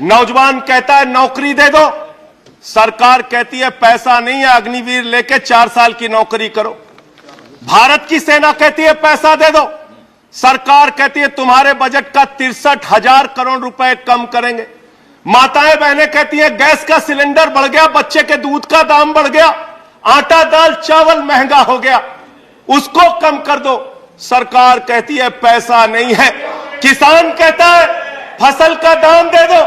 नौजवान कहता है नौकरी दे दो, सरकार कहती है पैसा नहीं है, अग्निवीर लेके 4 साल की नौकरी करो। भारत की सेना कहती है पैसा दे दो, सरकार कहती है तुम्हारे बजट का 63,000 करोड़ रुपए कम करेंगे। माताएं बहनें कहती हैं गैस का सिलेंडर बढ़ गया, बच्चे के दूध का दाम बढ़ गया, आटा दाल चावल महंगा हो गया, उसको कम कर दो, सरकार कहती है पैसा नहीं है। किसान कहता है फसल का दाम दे दो,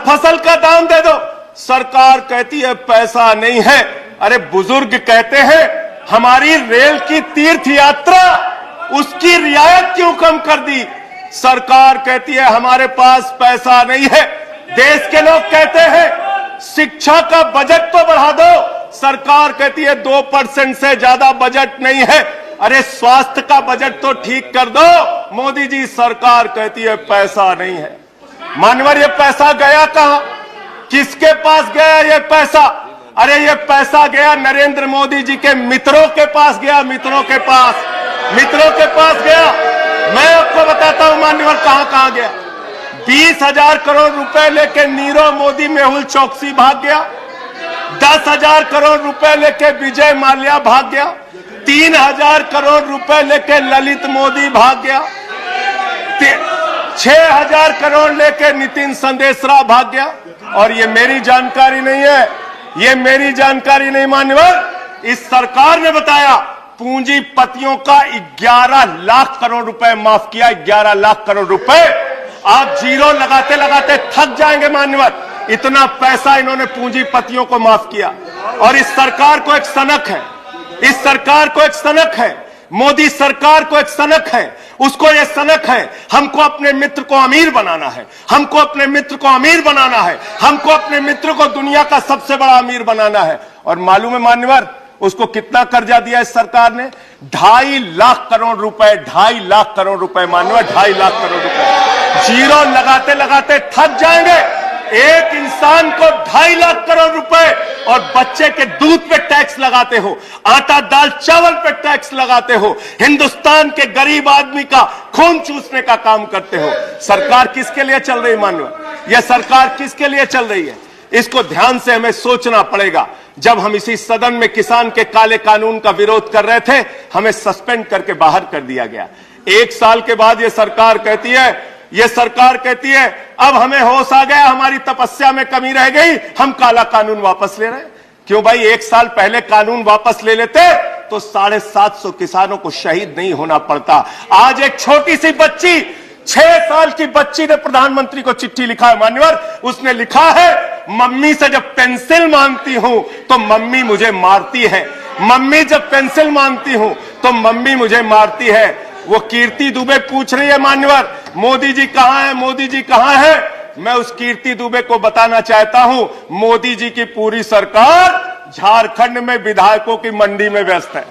फसल का दाम दे दो, सरकार कहती है पैसा नहीं है। अरे बुजुर्ग कहते हैं हमारी रेल की तीर्थ यात्रा, उसकी रियायत क्यों कम कर दी, सरकार कहती है हमारे पास पैसा नहीं है। देश के लोग कहते हैं शिक्षा का बजट तो बढ़ा दो, सरकार कहती है 2% से ज्यादा बजट नहीं है। अरे स्वास्थ्य का बजट तो ठीक कर दो, मोदी जी, सरकार कहती है पैसा नहीं है। मानवर ये पैसा गया कहां, किसके पास गया ये पैसा? अरे ये पैसा गया नरेंद्र मोदी जी के मित्रों के पास गया, मित्रों के पास गया। मैं आपको बताता हूं मान्यवर कहां गया। 20,000 करोड़ रुपए लेके नीरव मोदी मेहुल चौकसी भाग गया, 10,000 करोड़ रुपए लेके विजय माल्या भाग गया, 3,000 करोड़ रुपए लेके ललित मोदी भाग गया, 6,000 करोड़ लेके नितिन संदेशरा भाग गया। और ये मेरी जानकारी नहीं है, ये मेरी जानकारी नहीं मान्यवर, इस सरकार ने बताया पूंजीपतियों का 11 लाख करोड़ रुपए माफ किया। 11 लाख करोड़ रुपए आप जीरो लगाते लगाते थक जाएंगे मान्यवर, इतना पैसा इन्होंने पूंजीपतियों को माफ किया। और इस सरकार को एक सनक है, इस सरकार को एक सनक है, मोदी सरकार को एक सनक है, उसको यह सनक है हमको अपने मित्र को अमीर बनाना है, हमको अपने मित्र को अमीर बनाना है, हमको अपने मित्र को दुनिया का सबसे बड़ा अमीर बनाना है। और मालूम है मान्यवर उसको कितना कर्जा दिया इस सरकार ने? 2.5 लाख करोड़ रुपए, 2.5 लाख करोड़ रुपए मान्यवर, 2.5 लाख करोड़ रुपए। जीरो लगाते लगाते थक जाएंगे। एक इंसान को 2.5 लाख करोड़ रुपए और बच्चे के दूध पे टैक्स लगाते हो, आटा दाल चावल पे टैक्स लगाते हो, हिंदुस्तान के गरीब आदमी का खून चूसने का काम करते हो। सरकार किसके लिए चल रही मानव? यह सरकार किसके लिए चल रही है? इसको ध्यान से हमें सोचना पड़ेगा। जब हम इसी सदन में किसान के काले कानून का विरोध कर रहे थे, हमें सस्पेंड करके बाहर कर दिया गया। 1 साल के बाद यह सरकार कहती है अब हमें होश आ गया, हमारी तपस्या में कमी रह गई, हम काला कानून वापस ले रहे हैं। क्यों भाई? 1 साल पहले कानून वापस ले लेते तो 750 किसानों को शहीद नहीं होना पड़ता। आज एक छोटी सी बच्ची, 6 साल की बच्ची ने प्रधानमंत्री को चिट्ठी लिखा है मान्यवर, उसने लिखा है मम्मी से जब पेंसिल मांगती हूं तो मम्मी मुझे मारती है, मम्मी जब पेंसिल मांगती हूं तो मम्मी मुझे मारती है। वो कीर्ति दुबे पूछ रही है मान्यवर मोदी जी कहां है, मोदी जी कहां है? मैं उस कीर्ति दुबे को बताना चाहता हूं मोदी जी की पूरी सरकार झारखंड में विधायकों की मंडी में व्यस्त है,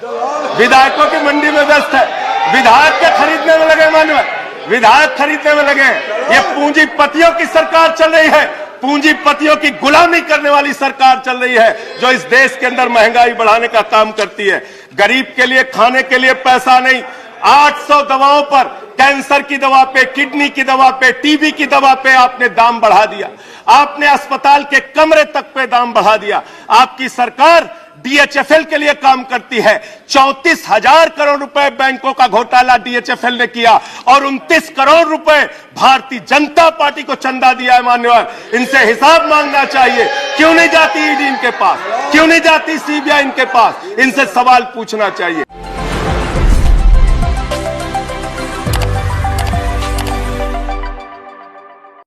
विधायकों की मंडी में व्यस्त है, विधायक के खरीदने में लगे मान्यवर, विधायक खरीदने में लगे। ये पूंजीपतियों की सरकार चल रही है, पूंजीपतियों की गुलामी करने वाली सरकार चल रही है, जो इस देश के अंदर महंगाई बढ़ाने का काम करती है। गरीब के लिए खाने के लिए पैसा नहीं, 800 दवाओं पर, कैंसर की दवा पे, किडनी की दवा पे, टीबी की दवा पे आपने दाम बढ़ा दिया, आपने अस्पताल के कमरे तक पे दाम बढ़ा दिया। आपकी सरकार डीएचएफएल के लिए काम करती है। 34,000 करोड़ रुपए बैंकों का घोटाला डीएचएफएल ने किया और 29 करोड़ रुपए भारतीय जनता पार्टी को चंदा दिया है मान्यवर। इनसे हिसाब मांगना चाहिए। क्यों नहीं जाती ईडी इनके पास, क्यों नहीं जाती सीबीआई इनके पास? इनसे सवाल पूछना चाहिए।